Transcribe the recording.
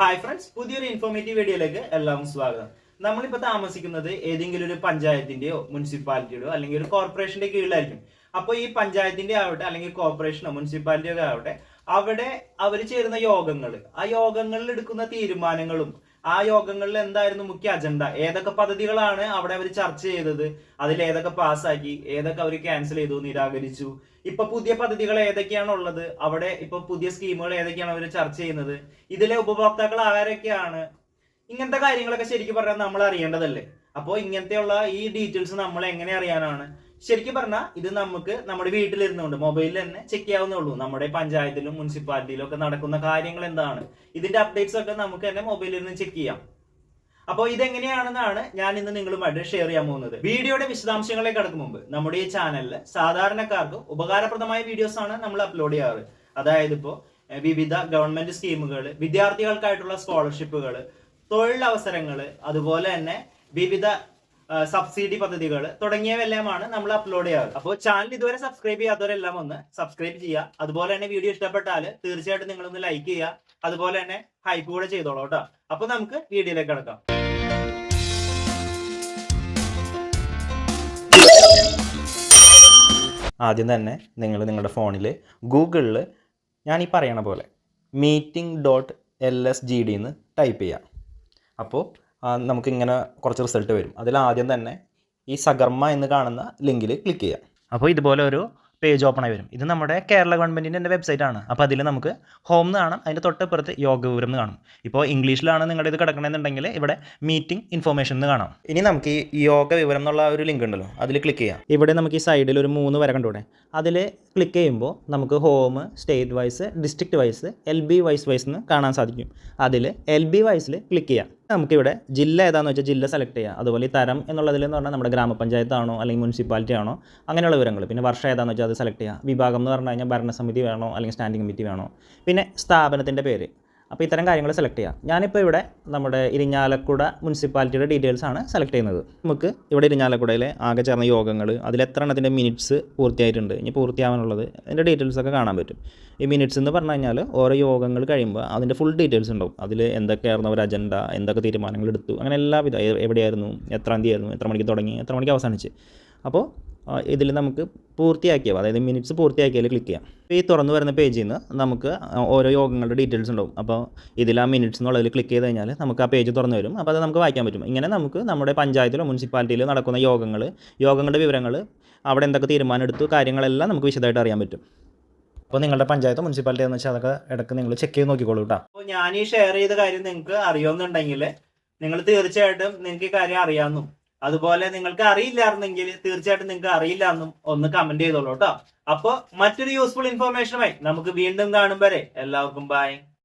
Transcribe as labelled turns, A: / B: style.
A: Hi friends, പുതിയൊരു informative വീഡിയോയിലേക്ക് എല്ലാവർക്കും സ്വാഗതം. നമ്മളിപ്പോൾ താമസിക്കുന്നത് ഏതെങ്കിലും ഒരു പഞ്ചായത്തിന്റെയോ മുനിസിപ്പാലിറ്റിയുടെയോ അല്ലെങ്കിൽ ഒരു കോർപ്പറേഷന്റെ കീഴിലായിരിക്കും. അപ്പോൾ ഈ പഞ്ചായത്തിന്റെ ആവട്ടെ അല്ലെങ്കിൽ കോർപ്പറേഷനോ മുനിസിപ്പാലിറ്റിയോ ആവട്ടെ, അവിടെ അവർ ചേരുന്ന യോഗങ്ങൾ, ആ യോഗങ്ങളിൽ എടുക്കുന്ന തീരുമാനങ്ങളും ആ യോഗങ്ങളിൽ എന്തായിരുന്നു മുഖ്യ അജണ്ട, ഏതൊക്കെ പദ്ധതികളാണ് അവിടെ അവർ ചർച്ച ചെയ്തത്, അതിൽ ഏതൊക്കെ പാസ്സാക്കി, ഏതൊക്കെ അവർ ക്യാൻസൽ ചെയ്തു, നിരാകരിച്ചു, ഇപ്പൊ പുതിയ പദ്ധതികൾ ഏതൊക്കെയാണ് ഉള്ളത്, അവിടെ ഇപ്പൊ പുതിയ സ്കീമുകൾ ഏതൊക്കെയാണ് അവർ ചർച്ച ചെയ്യുന്നത്, ഇതിലെ ഉപഭോക്താക്കൾ ആരൊക്കെയാണ്, ഇങ്ങനത്തെ കാര്യങ്ങളൊക്കെ ശരിക്കും പറഞ്ഞാൽ നമ്മൾ അറിയേണ്ടതല്ലേ. അപ്പോൾ ഇങ്ങനത്തെയുള്ള ഈ ഡീറ്റെയിൽസ് നമ്മൾ എങ്ങനെ അറിയാനാണ്? ശരിക്കും പറഞ്ഞാൽ ഇത് നമുക്ക് നമ്മുടെ വീട്ടിലിരുന്നുകൊണ്ട് മൊബൈലിൽ തന്നെ ചെക്ക് ചെയ്യാവുന്നേ ഉള്ളൂ. നമ്മുടെ പഞ്ചായത്തിലും മുനിസിപ്പാലിറ്റിയിലും ഒക്കെ നടക്കുന്ന കാര്യങ്ങൾ എന്താണ്, ഇതിന്റെ അപ്ഡേറ്റ്സ് ഒക്കെ നമുക്ക് തന്നെ മൊബൈലിൽ നിന്ന് ചെക്ക് ചെയ്യാം. അപ്പോൾ ഇതെങ്ങനെയാണെന്നാണ് ഞാൻ ഇന്ന് നിങ്ങളുമായിട്ട് ഷെയർ ചെയ്യാൻ പോകുന്നത്. വീഡിയോയുടെ വിശദാംശങ്ങളിലേക്ക് കടക്കും മുമ്പ് നമ്മുടെ ഈ ചാനലിൽ സാധാരണക്കാർക്ക് ഉപകാരപ്രദമായ വീഡിയോസ് ആണ് നമ്മൾ അപ്ലോഡ് ചെയ്യാറ്. അതായത് ഇപ്പോൾ വിവിധ ഗവൺമെന്റ് സ്കീമുകൾ, വിദ്യാർത്ഥികൾക്കായിട്ടുള്ള സ്കോളർഷിപ്പുകൾ, തൊഴിലവസരങ്ങൾ, അതുപോലെ തന്നെ വിവിധ സബ്സിഡി പദ്ധതികൾ തുടങ്ങിയവയെല്ലാമാണ് നമ്മൾ അപ്ലോഡ് ചെയ്യാറ്. അപ്പോൾ ചാനൽ ഇതുവരെ സബ്സ്ക്രൈബ് ചെയ്യാത്തവരെല്ലാം ഒന്ന് സബ്സ്ക്രൈബ് ചെയ്യുക. അതുപോലെ തന്നെ വീഡിയോ ഇഷ്ടപ്പെട്ടാൽ തീർച്ചയായിട്ടും നിങ്ങളൊന്ന് ലൈക്ക് ചെയ്യുക. അതുപോലെ തന്നെ ഹൈപ്പ് കൂടെ ചെയ്തോളൂ കേട്ടോ. അപ്പൊ നമുക്ക് വീഡിയോയിലേക്ക് കിടക്കാം. ആദ്യം തന്നെ നിങ്ങൾ നിങ്ങളുടെ ഫോണിൽ ഗൂഗിളിൽ ഞാൻ ഈ പറയണ പോലെ meeting.lsgd എന്ന് ടൈപ്പ് ചെയ്യാം. അപ്പോൾ നമുക്കിങ്ങനെ കുറച്ച് റിസൾട്ട് വരും. അതിൽ ആദ്യം തന്നെ ഈ സഗർമ്മ എന്ന് കാണുന്ന ലിങ്കിൽ ക്ലിക്ക് ചെയ്യാം. അപ്പോൾ ഇതുപോലെ ഒരു പേജ് ഓപ്പൺ ആയി വരും. ഇത് നമ്മുടെ കേരള ഗവൺമെൻറ്റിൻ്റെ തന്നെ വെബ്സൈറ്റ് ആണ്. അപ്പോൾ അതിൽ നമുക്ക് ഹോം എന്ന് കാണാം, അതിൻ്റെ തൊട്ടപ്പുറത്ത് യോഗ വിവരം എന്ന് കാണും. ഇപ്പോൾ ഇംഗ്ലീഷിലാണ് നിങ്ങളുടെ ഇത് കിടക്കണമെന്നുണ്ടെങ്കിൽ ഇവിടെ മീറ്റിംഗ് ഇൻഫോർമേഷൻ എന്ന് കാണാം. ഇനി നമുക്ക് ഈ യോഗ വിവരം എന്നുള്ള ഒരു ലിങ്ക് ഉണ്ടല്ലോ, അതിൽ ക്ലിക്ക് ചെയ്യാം. ഇവിടെ നമുക്ക് ഈ സൈഡിൽ ഒരു 3 വര കണ്ടുകൂടെ, അതിൽ ക്ലിക്ക് ചെയ്യുമ്പോൾ നമുക്ക് home, state wise, district wise, LB wise എന്ന് കാണാൻ സാധിക്കും. അതിൽ LB വൈസിൽ ക്ലിക്ക് ചെയ്യാം. നമുക്കിവിടെ ജില്ല ഏതാണെന്ന് വെച്ചാൽ ജില്ല സെലക്ട് ചെയ്യാം. അതുപോലെ ഈ തരം എന്നുള്ളതിൽ എന്ന് പറഞ്ഞാൽ നമ്മുടെ ഗ്രാമപഞ്ചായത്താണോ അല്ലെങ്കിൽ മുനിസിപ്പാലിറ്റി ആണോ അങ്ങനെയുള്ള വിവരങ്ങൾ. പിന്നെ വർഷം ഏതാണെന്ന് വെച്ചാൽ അത് സെലക്ട് ചെയ്യാം. വിഭാഗം എന്ന് പറഞ്ഞു കഴിഞ്ഞാൽ ഭരണസമിതി വേണോ അല്ലെങ്കിൽ സ്റ്റാൻഡിംഗ് കമ്മിറ്റി വേണോ, പിന്നെ സ്ഥാപനത്തിൻ്റെ പേര്. അപ്പോൾ ഇത്തരം കാര്യങ്ങൾ സെലക്ട് ചെയ്യാം. ഞാനിപ്പോൾ ഇവിടെ നമ്മുടെ ഇരിഞ്ഞാലക്കുട മുനിസിപ്പാലിറ്റിയുടെ ഡീറ്റെയിൽസ് ആണ് സെലക്ട് ചെയ്യുന്നത്. നമുക്ക് ഇവിടെ ഇരിഞ്ഞാലക്കുടയിലെ ആകെ ചേർന്ന യോഗങ്ങൾ, അതിൽ എത്ര എണ്ണത്തിൻ്റെ മിനിറ്റ്സ് പൂർത്തിയായിട്ടുണ്ട്, ഇനി പൂർത്തിയാവാനുള്ളത്, അതിൻ്റെ ഡീറ്റെയിൽസൊക്കെ കാണാൻ പറ്റും. ഈ മിനിറ്റ്സ് എന്ന് പറഞ്ഞു കഴിഞ്ഞാൽ ഓരോ യോഗങ്ങൾ കഴിയുമ്പോൾ അതിൻ്റെ ഫുൾ ഡീറ്റെയിൽസ് ഉണ്ടാവും. അതിൽ എന്തൊക്കെയായിരുന്നു ഒരു അജണ്ട, എന്തൊക്കെ തീരുമാനങ്ങൾ എടുത്തു, അങ്ങനെ എല്ലാവിധ എവിടെയായിരുന്നു, എത്രാം തീയതി ആയിരുന്നു, എത്ര മണിക്ക് തുടങ്ങി, എത്ര മണിക്ക് അവസാനിച്ച്. അപ്പോൾ ഇതിൽ നമുക്ക് പൂർത്തിയാക്കിയ, അതായത് മിനിറ്റ്സ് പൂർത്തിയാക്കിയതിൽ ക്ലിക്ക് ചെയ്യാം. ഈ തുറന്നു വരുന്ന പേജിൽ നിന്ന് നമുക്ക് ഓരോ യോഗങ്ങളുടെ ഡീറ്റെയിൽസ് ഉണ്ടാവും. അപ്പോൾ ഇതിൽ ആ മിനിറ്റ്സ് എന്നുള്ളതിൽ ക്ലിക്ക് ചെയ്ത് കഴിഞ്ഞാൽ നമുക്ക് ആ പേജ് തുറന്നു വരും. അപ്പോൾ അത് നമുക്ക് വായിക്കാൻ പറ്റും. ഇങ്ങനെ നമുക്ക് നമ്മുടെ പഞ്ചായത്തിലോ മുനിസിപ്പാലിറ്റിയിലോ നടക്കുന്ന യോഗങ്ങളുടെ വിവരങ്ങൾ, അവിടെ എന്തൊക്കെ തീരുമാനം എടുത്തു, കാര്യങ്ങളെല്ലാം നമുക്ക് വിശദമായിട്ട് അറിയാൻ പറ്റും. അപ്പോൾ നിങ്ങളുടെ പഞ്ചായത്തോ മുനിസിപ്പാലിറ്റി എന്ന് വെച്ചാൽ അതൊക്കെ ഇടയ്ക്ക് നിങ്ങൾ ചെക്ക് ചെയ്ത് നോക്കിക്കോളൂ കേട്ടോ. അപ്പോൾ ഞാൻ ഈ ഷെയർ ചെയ്ത കാര്യം നിങ്ങൾക്ക് അറിയുമെന്നുണ്ടെങ്കിൽ നിങ്ങൾ തീർച്ചയായിട്ടും നിങ്ങൾക്ക് ഈ കാര്യം അറിയാമെന്നും, അതുപോലെ നിങ്ങൾക്ക് അറിയില്ലായിരുന്നെങ്കിൽ തീർച്ചയായിട്ടും നിങ്ങൾക്ക് അറിയില്ല എന്നും ഒന്ന് കമന്റ് ചെയ്തോളൂ കേട്ടോ. അപ്പോൾ മറ്റൊരു യൂസ്ഫുൾ ഇൻഫോർമേഷനുമായി നമുക്ക് വീണ്ടും കാണും വരെ എല്ലാവർക്കും ബൈ.